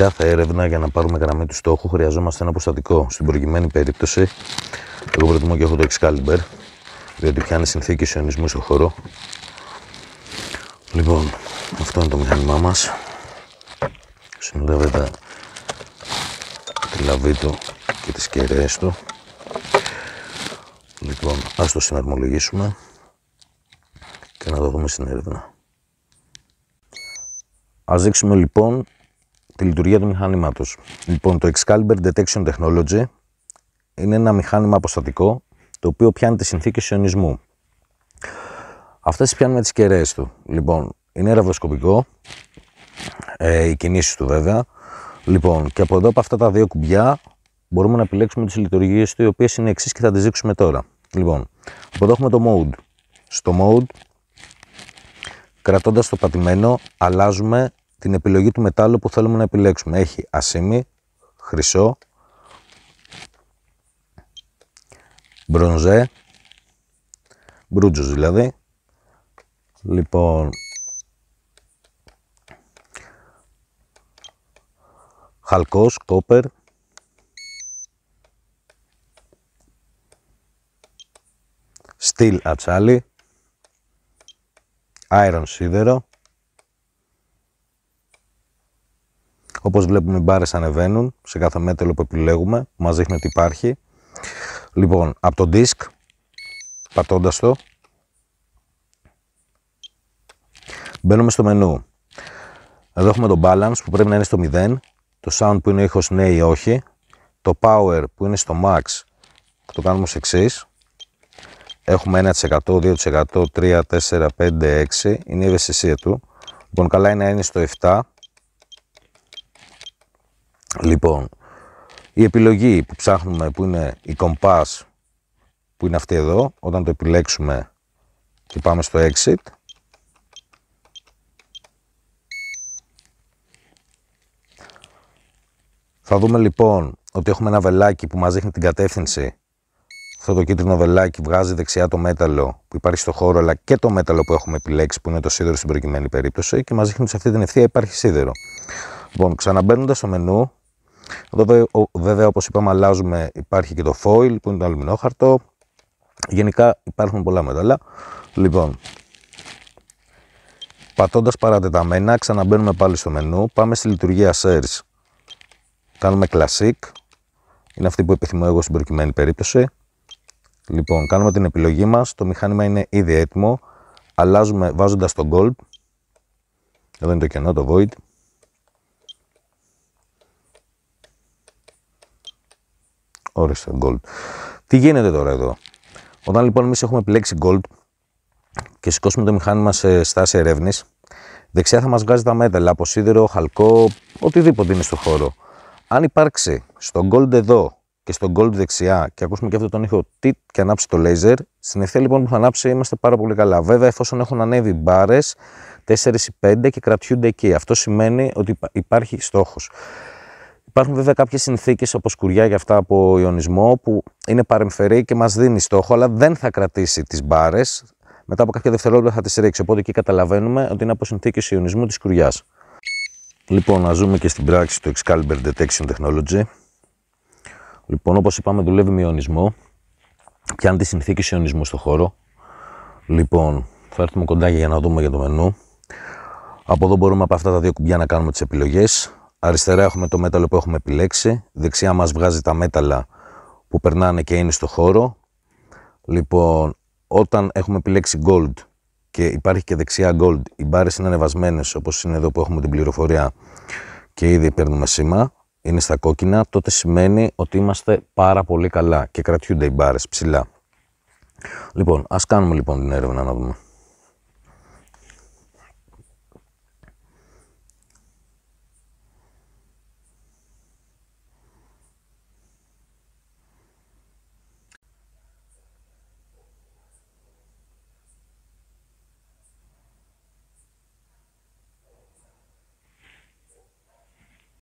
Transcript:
κάθε έρευνα για να πάρουμε γραμμή του στόχου χρειαζόμαστε ένα αποστατικό. Στην προκειμένη περίπτωση, εγώ προτιμώ και έχω το Excalibur, διότι πιάνει συνθήκες ιονισμού στο χώρο. Λοιπόν, αυτό είναι το μηχάνημά μας. Συνοδεύεται τη λαβή του και τις κεραίες του. Λοιπόν, ας το συναρμολογήσουμε και να το δούμε στην έρευνα. Ας δείξουμε λοιπόν τη λειτουργία του μηχανήματος. Λοιπόν, το Excalibur Detection Technology είναι ένα μηχάνημα αποστατικό το οποίο πιάνει τις συνθήκες ιονισμού. Αυτές πιάνουμε τις κεραίες του. Λοιπόν, είναι ρευδοσκοπικό, οι κινήσεις του βέβαια. Λοιπόν, και από εδώ από αυτά τα δύο κουμπιά μπορούμε να επιλέξουμε τις λειτουργίες του, οι οποίες είναι εξής και θα τις δείξουμε τώρα. Λοιπόν, από εδώ έχουμε το Mode. Στο Mode, κρατώντας το πατημένο, αλλάζουμε την επιλογή του μετάλλου που θέλουμε να επιλέξουμε. Έχει ασήμι, χρυσό, μπρονζέ, μπρούτζος δηλαδή. Λοιπόν, χαλκός, κόπερ, στυλ ατσάλι, iron σίδερο. Όπως βλέπουμε οι μπάρες ανεβαίνουν σε κάθε μέταλλο που επιλέγουμε, που μας δείχνει ότι υπάρχει. Λοιπόν, από το disk, πατώντας το, μπαίνουμε στο μενού. Εδώ έχουμε το balance που πρέπει να είναι στο 0, το sound που είναι ο ήχος ναι ή όχι, το power που είναι στο max, το κάνουμε ως εξής. Έχουμε 1%, 2%, 3, 4, 5, 6, είναι η ευαισθησία του. Λοιπόν, καλά είναι να είναι στο 7. Λοιπόν, η επιλογή που ψάχνουμε που είναι η compass, που είναι αυτή εδώ, όταν το επιλέξουμε και πάμε στο exit, θα δούμε λοιπόν ότι έχουμε ένα βελάκι που μας δείχνει την κατεύθυνση. Αυτό το κίτρινο βελάκι βγάζει δεξιά το μέταλλο που υπάρχει στο χώρο, αλλά και το μέταλλο που έχουμε επιλέξει, που είναι το σίδερο στην προκειμένη περίπτωση, και μας δείχνει ότι σε αυτή την ευθεία υπάρχει σίδερο. Λοιπόν, ξαναμπαίνοντας στο μενού, εδώ βέβαια όπως είπαμε αλλάζουμε, υπάρχει και το foil που είναι το αλουμινόχαρτο. Γενικά υπάρχουν πολλά μέταλλα. Λοιπόν, πατώντας παρατεταμένα, ξαναμπαίνουμε πάλι στο μενού, πάμε στη λειτουργία Search. Κάνουμε Classic, είναι αυτή που επιθυμώ εγώ στην προκειμένη περίπτωση. Λοιπόν, κάνουμε την επιλογή μας, το μηχάνημα είναι ήδη έτοιμο, αλλάζουμε βάζοντας το Gold, εδώ είναι το κενό, το Void. Ορίστε, Gold. Τι γίνεται τώρα εδώ? Όταν λοιπόν εμείς έχουμε επιλέξει Gold και σηκώσουμε το μηχάνημα σε στάση ερεύνης, δεξιά θα μας βγάζει τα μέταλλα από σίδερο, χαλκό, οτιδήποτε είναι στο χώρο. Αν υπάρξει στο Gold εδώ και στο Gold δεξιά και ακούσουμε και αυτό τον ήχο τιτ και ανάψει το laser, στην ευθεία λοιπόν που θα ανάψει είμαστε πάρα πολύ καλά. Βέβαια, εφόσον έχουν ανέβει μπάρες 4 ή 5 και κρατιούνται εκεί, αυτό σημαίνει ότι υπάρχει στόχος. Υπάρχουν βέβαια κάποιες συνθήκες όπως σκουριά για αυτά από ιονισμό που είναι παρεμφερή και μας δίνει στόχο, αλλά δεν θα κρατήσει τις μπάρες. Μετά από κάποια δευτερόλεπτα θα τις ρίξει. Οπότε εκεί καταλαβαίνουμε ότι είναι από συνθήκες ιονισμού της σκουριάς. Λοιπόν, να ζούμε και στην πράξη του Excalibur Detection Technology. Λοιπόν, όπως είπαμε, δουλεύει με ιονισμό. Πιάνει τις συνθήκες ιονισμού στο χώρο. Λοιπόν, θα έρθουμε κοντά για να δούμε για το μενού. Από εδώ μπορούμε από αυτά τα δύο κουμπιά να κάνουμε τις επιλογές. Αριστερά έχουμε το μέταλλο που έχουμε επιλέξει. Δεξιά μας βγάζει τα μέταλλα που περνάνε και είναι στο χώρο. Λοιπόν, όταν έχουμε επιλέξει Gold και υπάρχει και δεξιά Gold, οι μπάρες είναι ανεβασμένες όπως είναι εδώ που έχουμε την πληροφορία και ήδη παίρνουμε σήμα, είναι στα κόκκινα, τότε σημαίνει ότι είμαστε πάρα πολύ καλά και κρατιούνται οι μπάρες ψηλά. Λοιπόν, ας κάνουμε λοιπόν την έρευνα να δούμε.